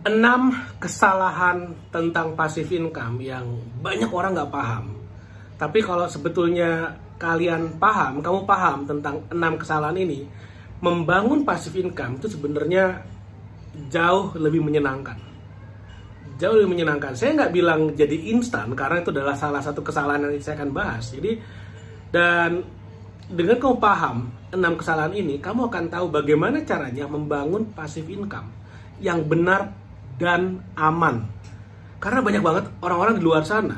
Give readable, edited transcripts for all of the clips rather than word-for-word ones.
6 kesalahan tentang passive income yang banyak orang nggak paham. Tapi kalau sebetulnya kalian paham, kamu paham tentang 6 kesalahan ini, membangun passive income itu sebenarnya jauh lebih menyenangkan. Jauh lebih menyenangkan. Saya nggak bilang jadi instan karena itu adalah salah satu kesalahan yang saya akan bahas. Dan dengan kamu paham 6 kesalahan ini, kamu akan tahu bagaimana caranya membangun passive income yang benar dan aman. Karena banyak banget orang-orang di luar sana,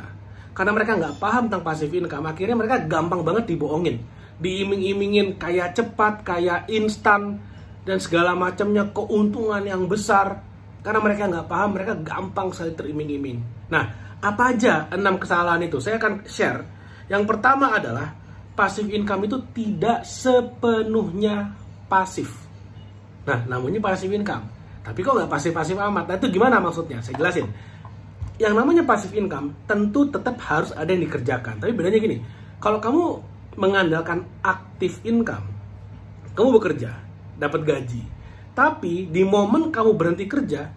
karena mereka nggak paham tentang passive income, akhirnya mereka gampang banget dibohongin, diiming-imingin kayak cepat, kayak instan, dan segala macamnya, keuntungan yang besar. Karena mereka nggak paham, mereka gampang sekali teriming-iming. Nah, apa aja 6 kesalahan itu? Saya akan share. Yang pertama adalah passive income itu tidak sepenuhnya pasif. Nah, namanya passive income. Tapi kok nggak pasif-pasif amat? Nah, itu gimana maksudnya? Saya jelasin. Yang namanya passive income tentu tetap harus ada yang dikerjakan. Tapi bedanya gini, kalau kamu mengandalkan active income, kamu bekerja, dapat gaji. Tapi di momen kamu berhenti kerja,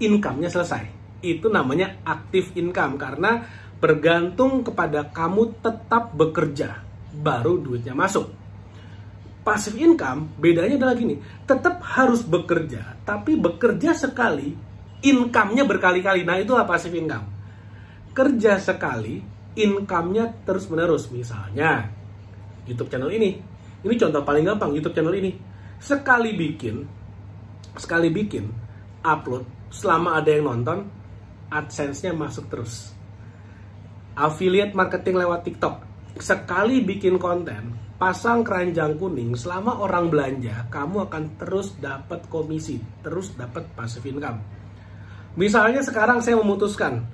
income-nya selesai. Itu namanya active income karena bergantung kepada kamu tetap bekerja, baru duitnya masuk. Passive income bedanya adalah gini, tetap harus bekerja, tapi bekerja sekali, income-nya berkali-kali. Nah, itulah passive income. Kerja sekali, income-nya terus-menerus. Misalnya, YouTube channel ini contoh paling gampang, YouTube channel ini. Sekali bikin, upload, selama ada yang nonton, AdSense-nya masuk terus. Affiliate marketing lewat TikTok, sekali bikin konten, pasang keranjang kuning, selama orang belanja, kamu akan terus dapat komisi, terus dapat passive income. Misalnya sekarang saya memutuskan,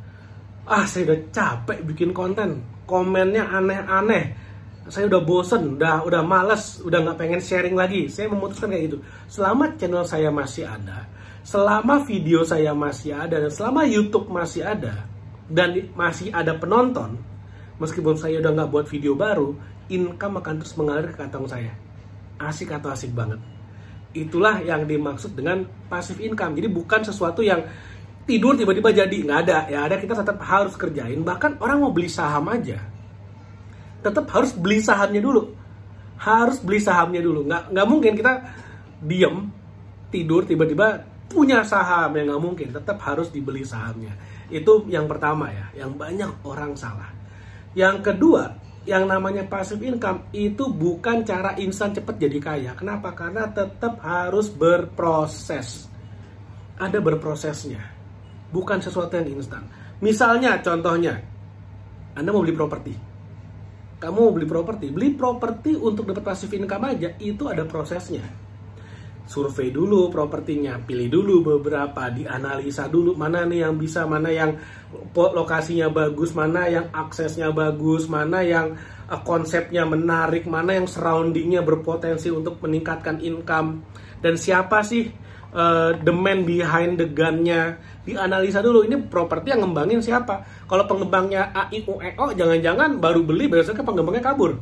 saya udah capek bikin konten, komennya aneh-aneh, saya udah bosen, udah males, udah nggak pengen sharing lagi. Saya memutuskan kayak gitu. Selama channel saya masih ada, selama video saya masih ada, dan selama YouTube masih ada, dan masih ada penonton, meskipun saya udah nggak buat video baru, income akan terus mengalir ke kantong saya. Asik atau asik banget. Itulah yang dimaksud dengan passive income. Jadi bukan sesuatu yang tidur tiba-tiba jadi. Nggak ada. Ya ada, kita tetap harus kerjain. Bahkan orang mau beli saham aja, tetap harus beli sahamnya dulu. Harus beli sahamnya dulu. Nggak mungkin kita diem, tidur, tiba-tiba punya saham. Ya nggak mungkin. Tetap harus dibeli sahamnya. Itu yang pertama ya, yang banyak orang salah. Yang kedua, yang namanya passive income itu bukan cara instan cepat jadi kaya. Kenapa? Karena tetap harus berproses. Ada berprosesnya. Bukan sesuatu yang instan. Misalnya, contohnya, Anda mau beli properti. Kamu mau beli properti untuk dapat passive income aja, itu ada prosesnya. Survei dulu propertinya, pilih dulu beberapa, dianalisa dulu mana nih yang bisa, mana yang lokasinya bagus, mana yang aksesnya bagus, mana yang konsepnya menarik, mana yang surroundingnya berpotensi untuk meningkatkan income, dan siapa sih the man behind the gun-nya. Dianalisa dulu, ini properti yang ngembangin siapa. Kalau pengembangnya AIUEO, jangan-jangan baru beli besoknya pengembangnya kabur.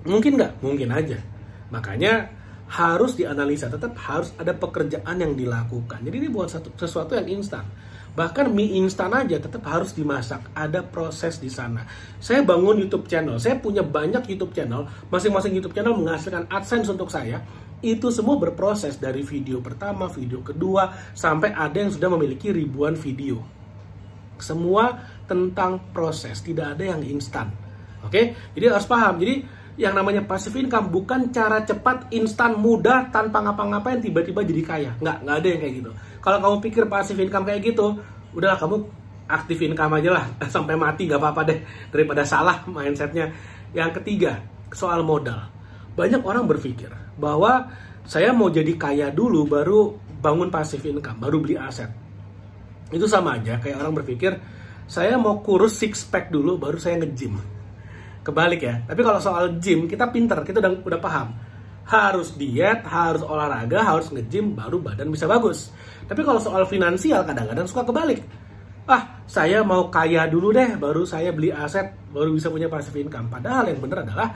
Mungkin nggak? Mungkin aja. Makanya harus dianalisa, tetap harus ada pekerjaan yang dilakukan. Jadi ini bukan sesuatu yang instan. Bahkan mie instan aja tetap harus dimasak, ada proses di sana. Saya bangun YouTube channel, saya punya banyak YouTube channel, masing-masing YouTube channel menghasilkan AdSense untuk saya. Itu semua berproses dari video pertama, video kedua, sampai ada yang sudah memiliki ribuan video. Semua tentang proses, tidak ada yang instan. Oke? Jadi harus paham. Jadi yang namanya passive income bukan cara cepat, instan, mudah, tanpa ngapa-ngapain tiba-tiba jadi kaya. Nggak ada yang kayak gitu. Kalau kamu pikir passive income kayak gitu, udahlah kamu aktif income aja lah sampai mati, gak apa-apa deh, daripada salah mindsetnya. Yang ketiga, soal modal. Banyak orang berpikir bahwa saya mau jadi kaya dulu baru bangun passive income, baru beli aset. Itu sama aja kayak orang berpikir saya mau kurus six pack dulu baru saya nge-gym. Kebalik ya. Tapi kalau soal gym, kita pinter, kita udah paham. Harus diet, harus olahraga, harus nge-gym, baru badan bisa bagus. Tapi kalau soal finansial, kadang-kadang suka kebalik. Saya mau kaya dulu deh, baru saya beli aset, baru bisa punya passive income. Padahal yang bener adalah,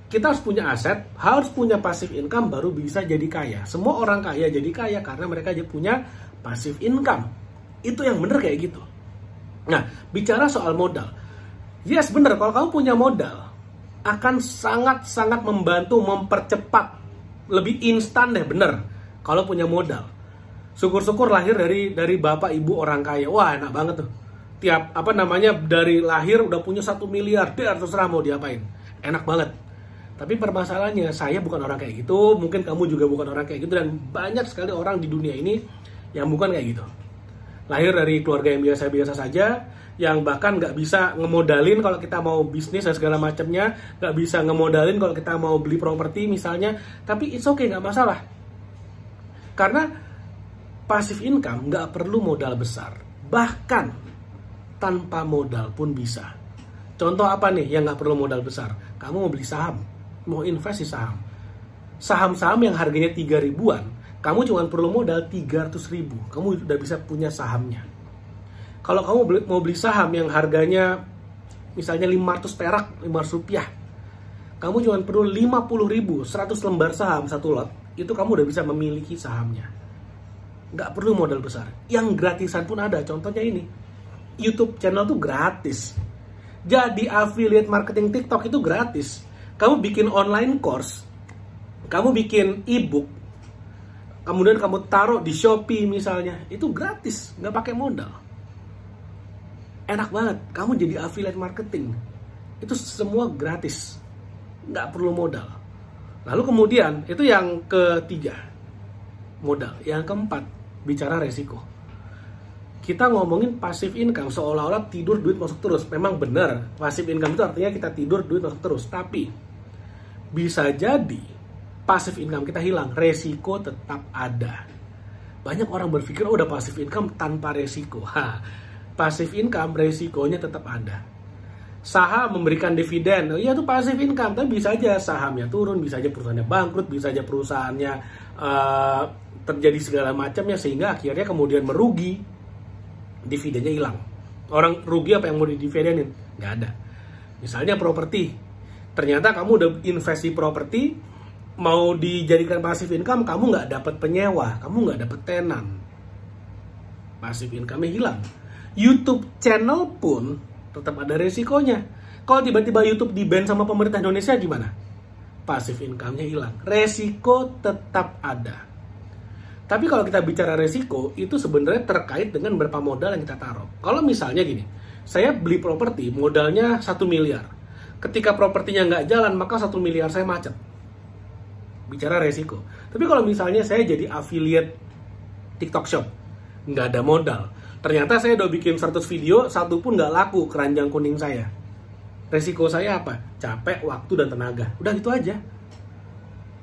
kita harus punya aset, harus punya passive income, baru bisa jadi kaya. Semua orang kaya jadi kaya karena mereka punya passive income. Itu yang bener kayak gitu. Nah, bicara soal modal. Yes, bener, kalau kamu punya modal, akan sangat-sangat membantu, mempercepat, lebih instan deh, bener. Kalau punya modal. Syukur-syukur lahir dari bapak ibu orang kaya. Wah, enak banget tuh. Tiap, dari lahir udah punya 1 miliar, terserah mau diapain. Enak banget. Tapi permasalahannya, saya bukan orang kayak gitu, mungkin kamu juga bukan orang kayak gitu, dan banyak sekali orang di dunia ini yang bukan kayak gitu. Lahir dari keluarga yang biasa-biasa saja, yang bahkan nggak bisa ngemodalin kalau kita mau bisnis dan segala macamnya, nggak bisa ngemodalin kalau kita mau beli properti misalnya, tapi it's okay, nggak masalah. Karena passive income nggak perlu modal besar, bahkan tanpa modal pun bisa. Contoh apa nih yang nggak perlu modal besar? Kamu mau beli saham, mau invest di saham. Saham-saham yang harganya 3 ribuan, kamu cuma perlu modal 300 ribu. Kamu udah bisa punya sahamnya. Kalau kamu mau beli saham yang harganya misalnya 500 perak, 500 rupiah, kamu cuma perlu 50 ribu, 100 lembar saham, 1 lot, itu kamu udah bisa memiliki sahamnya. Nggak perlu modal besar. Yang gratisan pun ada, contohnya ini. YouTube channel tuh gratis. Jadi affiliate marketing TikTok itu gratis. Kamu bikin online course, kamu bikin ebook, kemudian kamu taruh di Shopee misalnya, itu gratis, nggak pakai modal. Enak banget, kamu jadi affiliate marketing. Itu semua gratis, nggak perlu modal. Lalu kemudian, itu yang ketiga, modal. Yang keempat, bicara resiko. Kita ngomongin passive income seolah-olah tidur duit masuk terus. Memang benar, passive income itu artinya kita tidur duit masuk terus. Tapi bisa jadi passive income kita hilang, resiko tetap ada. Banyak orang berpikir udah passive income tanpa resiko. Passive income resikonya tetap ada. Saham memberikan dividen, ya itu passive income, tapi bisa aja sahamnya turun, bisa aja perusahaannya bangkrut, bisa aja perusahaannya terjadi segala macamnya sehingga akhirnya kemudian merugi. Dividennya hilang. Orang rugi apa yang mau didividenin? Nggak ada. Misalnya properti. Ternyata kamu udah invest di properti, mau dijadikan passive income, kamu nggak dapat penyewa, kamu nggak dapat tenan. Passive income-nya hilang. YouTube channel pun tetap ada resikonya. Kalau tiba-tiba YouTube di-ban sama pemerintah Indonesia gimana? Passive income-nya hilang. Resiko tetap ada. Tapi kalau kita bicara resiko, itu sebenarnya terkait dengan berapa modal yang kita taruh. Kalau misalnya gini, saya beli properti, modalnya 1 miliar. Ketika propertinya nggak jalan, maka 1 miliar saya macet. Bicara resiko. Tapi kalau misalnya saya jadi affiliate TikTok Shop, nggak ada modal. Ternyata saya udah bikin 100 video, satu pun nggak laku keranjang kuning saya. Resiko saya apa? Capek, waktu, dan tenaga. Udah itu aja.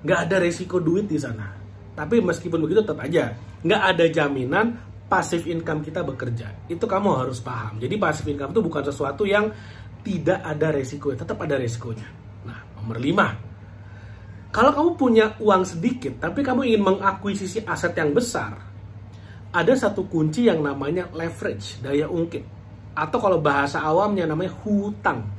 Nggak ada resiko duit di sana. Tapi meskipun begitu tetap aja nggak ada jaminan passive income kita bekerja. Itu kamu harus paham. Jadi passive income itu bukan sesuatu yang tidak ada resiko, tetap ada resikonya. Nah, nomor 5. Kalau kamu punya uang sedikit tapi kamu ingin mengakuisisi aset yang besar, ada satu kunci yang namanya leverage, daya ungkit. Atau kalau bahasa awamnya namanya hutang.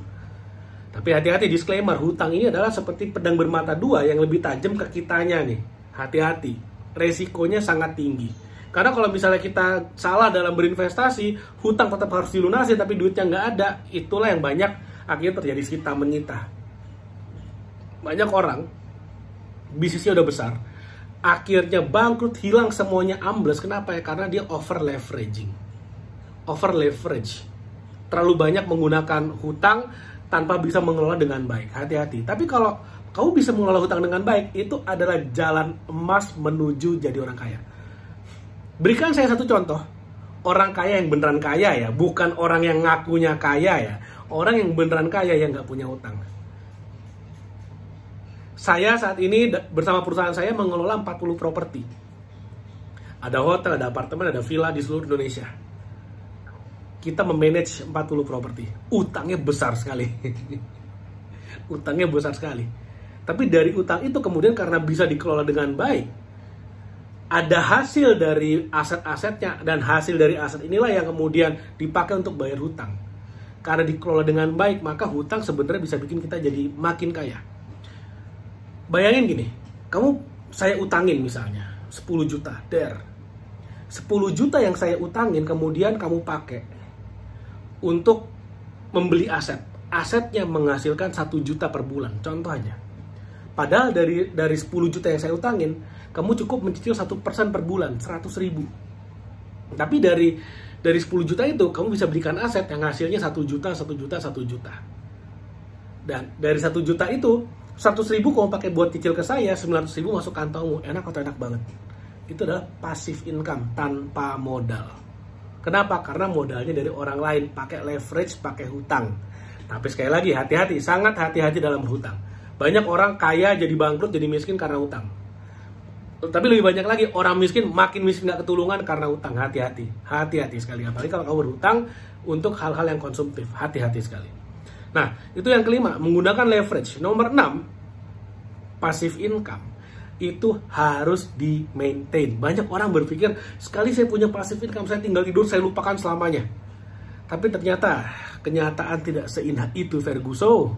Tapi hati-hati, disclaimer, hutang ini adalah seperti pedang bermata dua yang lebih tajam ke kitanya nih. Hati-hati, resikonya sangat tinggi. Karena kalau misalnya kita salah dalam berinvestasi, hutang tetap harus dilunasi, tapi duitnya nggak ada. Itulah yang banyak akhirnya terjadi sita menyita. Banyak orang, bisnisnya udah besar, akhirnya bangkrut, hilang semuanya, ambles. Kenapa ya? Karena dia over leveraging. Over leverage. Terlalu banyak menggunakan hutang tanpa bisa mengelola dengan baik. Hati-hati. Tapi kalau kamu bisa mengelola hutang dengan baik, itu adalah jalan emas menuju jadi orang kaya. Berikan saya satu contoh. Orang kaya yang beneran kaya ya, bukan orang yang ngakunya kaya ya. Orang yang beneran kaya yang nggak punya hutang. Saya saat ini bersama perusahaan saya mengelola 40 properti. Ada hotel, ada apartemen, ada villa di seluruh Indonesia. Kita memanage 40 properti. Utangnya besar sekali. Utangnya besar sekali. Tapi dari utang itu kemudian karena bisa dikelola dengan baik, ada hasil dari aset-asetnya, dan hasil dari aset inilah yang kemudian dipakai untuk bayar hutang. Karena dikelola dengan baik, maka hutang sebenarnya bisa bikin kita jadi makin kaya. Bayangin gini, saya utangin misalnya 10 juta, 10 juta yang saya utangin kemudian kamu pakai untuk membeli aset. Asetnya menghasilkan 1 juta per bulan, contoh aja. Padahal dari 10 juta yang saya utangin, kamu cukup mencicil 1% per bulan, 100 ribu. Tapi dari 10 juta itu, kamu bisa belikan aset yang hasilnya 1 juta, 1 juta, 1 juta. Dan dari 1 juta itu, 100 ribu kamu pakai buat cicil ke saya, 900 ribu masuk kantongmu. Enak atau enak banget? Itu adalah passive income tanpa modal. Kenapa? Karena modalnya dari orang lain, pakai leverage, pakai hutang. Tapi sekali lagi, hati-hati, sangat hati-hati dalam berhutang. Banyak orang kaya jadi bangkrut, jadi miskin karena hutang. Tapi lebih banyak lagi, orang miskin makin miskin gak ketulungan karena hutang. Hati-hati, hati-hati sekali. Apalagi kalau kamu berhutang untuk hal-hal yang konsumtif. Hati-hati sekali. Nah, itu yang kelima, menggunakan leverage. Nomor 6, passive income. Itu harus di-maintain. Banyak orang berpikir, sekali saya punya passive income, saya tinggal tidur, saya lupakan selamanya. Tapi ternyata, kenyataan tidak seindah itu, Ferguson.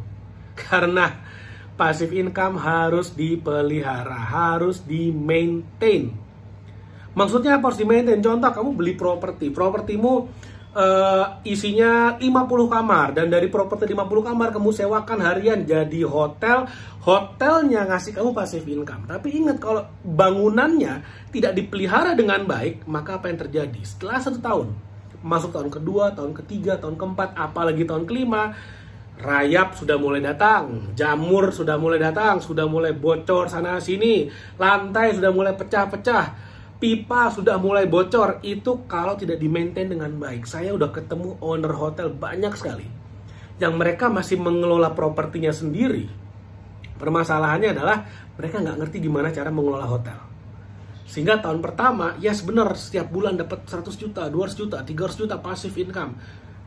Karena passive income harus dipelihara, harus di-maintain. Maksudnya apa harus di-maintain? Contoh, kamu beli properti. Propertimu isinya 50 kamar. Dan dari properti 50 kamar, kamu sewakan harian jadi hotel. Hotelnya ngasih kamu passive income. Tapi ingat, kalau bangunannya tidak dipelihara dengan baik, maka apa yang terjadi? Setelah 1 tahun, masuk tahun kedua, tahun ketiga, tahun keempat, apalagi tahun kelima, rayap sudah mulai datang, jamur sudah mulai datang, sudah mulai bocor sana sini, lantai sudah mulai pecah-pecah, pipa sudah mulai bocor. Itu kalau tidak di-maintain dengan baik. Saya udah ketemu owner hotel banyak sekali yang mereka masih mengelola propertinya sendiri. Permasalahannya adalah mereka nggak ngerti gimana cara mengelola hotel. Sehingga tahun pertama, yes benar, setiap bulan dapat 100 juta, 200 juta, 300 juta passive income.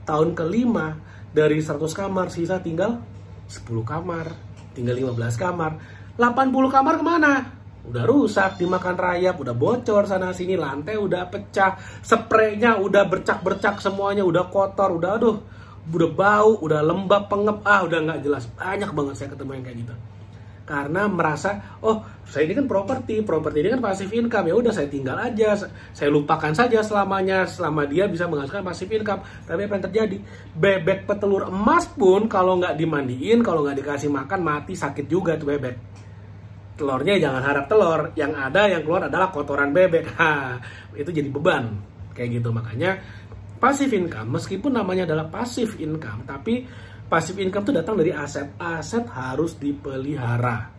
Tahun kelima, dari 100 kamar, sisa tinggal 10 kamar, tinggal 15 kamar. 80 kamar kemana? Udah rusak, dimakan rayap, udah bocor sana sini, lantai udah pecah, spraynya udah bercak-bercak semuanya, udah kotor, udah udah bau, udah lembab, pengep, udah nggak jelas. Banyak banget saya ketemu yang kayak gitu. Karena merasa, oh saya ini kan properti ini kan passive income, ya udah saya tinggal aja, saya lupakan saja selamanya, selama dia bisa menghasilkan passive income. Tapi apa yang terjadi? Bebek petelur emas pun kalau nggak dimandiin, kalau nggak dikasih makan, mati, sakit juga tuh bebek. Telurnya jangan harap telur, yang ada yang keluar adalah kotoran bebek. Itu jadi beban kayak gitu. Makanya passive income, meskipun namanya adalah passive income, tapi passive income itu datang dari aset. Aset harus dipelihara.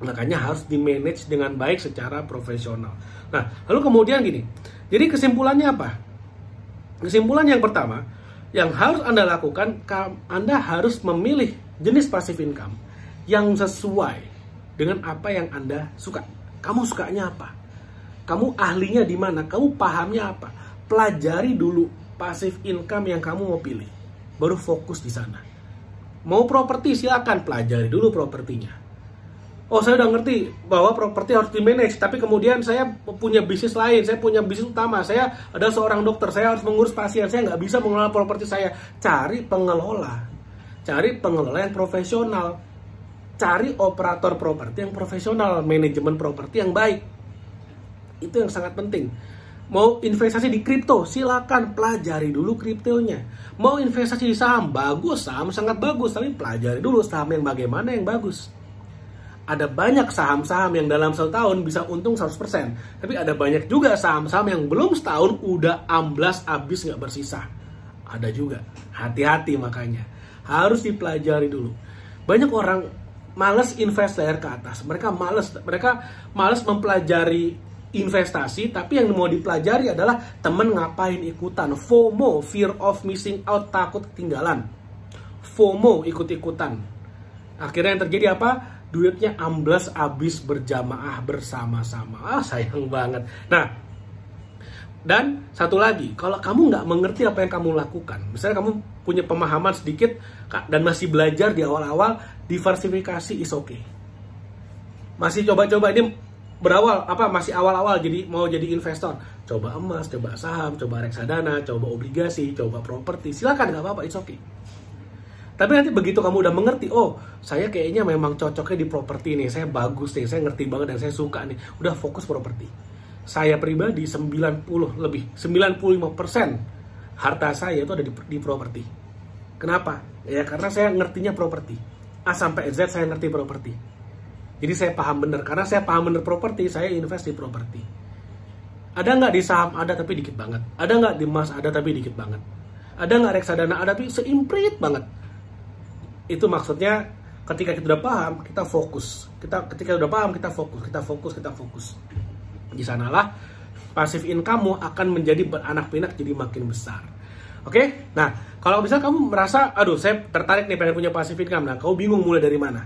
Makanya harus di-manage dengan baik secara profesional. Nah, lalu kemudian gini. Jadi kesimpulannya apa? Kesimpulan yang pertama, yang harus Anda lakukan, Anda harus memilih jenis passive income yang sesuai dengan apa yang Anda suka. Kamu sukanya apa? Kamu ahlinya di mana? Kamu pahamnya apa? Pelajari dulu passive income yang kamu mau pilih. Baru fokus di sana. Mau properti, silakan pelajari dulu propertinya. Oh, saya udah ngerti bahwa properti harus di-manage, tapi kemudian saya punya bisnis lain, saya punya bisnis utama, saya adalah seorang dokter, saya harus mengurus pasien, saya nggak bisa mengelola properti saya. Cari pengelola. Cari pengelola yang profesional. Cari operator properti yang profesional, manajemen properti yang baik. Itu yang sangat penting. Mau investasi di kripto, silakan pelajari dulu kriptonya. Mau investasi di saham, bagus, saham sangat bagus, tapi pelajari dulu saham yang bagaimana yang bagus. Ada banyak saham-saham yang dalam setahun bisa untung 100%, tapi ada banyak juga saham-saham yang belum setahun udah amblas habis nggak bersisa. Ada juga. Hati-hati makanya. Harus dipelajari dulu. Banyak orang malas invest layar ke atas. Mereka malas mempelajari investasi, tapi yang mau dipelajari adalah temen ngapain ikutan. FOMO, fear of missing out, takut ketinggalan. FOMO, ikut-ikutan. Akhirnya yang terjadi apa? Duitnya amblas abis berjamaah bersama-sama. Sayang banget. Nah, dan satu lagi, kalau kamu nggak mengerti apa yang kamu lakukan, misalnya kamu punya pemahaman sedikit dan masih belajar di awal-awal, diversifikasi is okay. Masih coba-coba ini berawal masih awal-awal mau jadi investor, coba emas, coba saham, coba reksadana, coba obligasi, coba properti, silakan, nggak apa-apa, it's okay. Tapi nanti begitu kamu udah mengerti, oh saya kayaknya memang cocoknya di properti nih, saya bagus nih, saya ngerti banget dan saya suka nih, udah fokus properti. saya pribadi 95% harta saya itu ada di properti. Kenapa? Ya karena saya ngertinya properti. A sampai Z saya ngerti properti. Jadi saya paham bener. Karena saya paham bener properti, saya invest di properti. Ada nggak di saham? Ada tapi dikit banget. Ada nggak di emas? Ada tapi dikit banget. Ada nggak reksadana? Ada tapi seimprit banget. Itu maksudnya ketika kita udah paham, kita fokus. Ketika udah paham, kita fokus. Di sanalah passive income-mu akan menjadi beranak pinak jadi makin besar. Oke? Nah, kalau misalnya kamu merasa, aduh saya tertarik nih pengen punya passive income. Nah, kamu bingung mulai dari mana?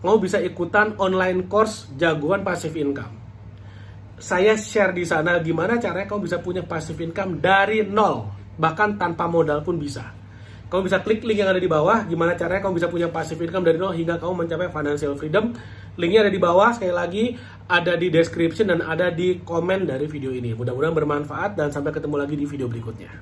Kamu bisa ikutan online course jagoan passive income. Saya share di sana gimana caranya kamu bisa punya passive income dari nol. Bahkan tanpa modal pun bisa. Kamu bisa klik link yang ada di bawah, gimana caranya kamu bisa punya passive income dari nol hingga kamu mencapai financial freedom. Linknya ada di bawah, sekali lagi ada di description dan ada di komen dari video ini. Mudah-mudahan bermanfaat dan sampai ketemu lagi di video berikutnya.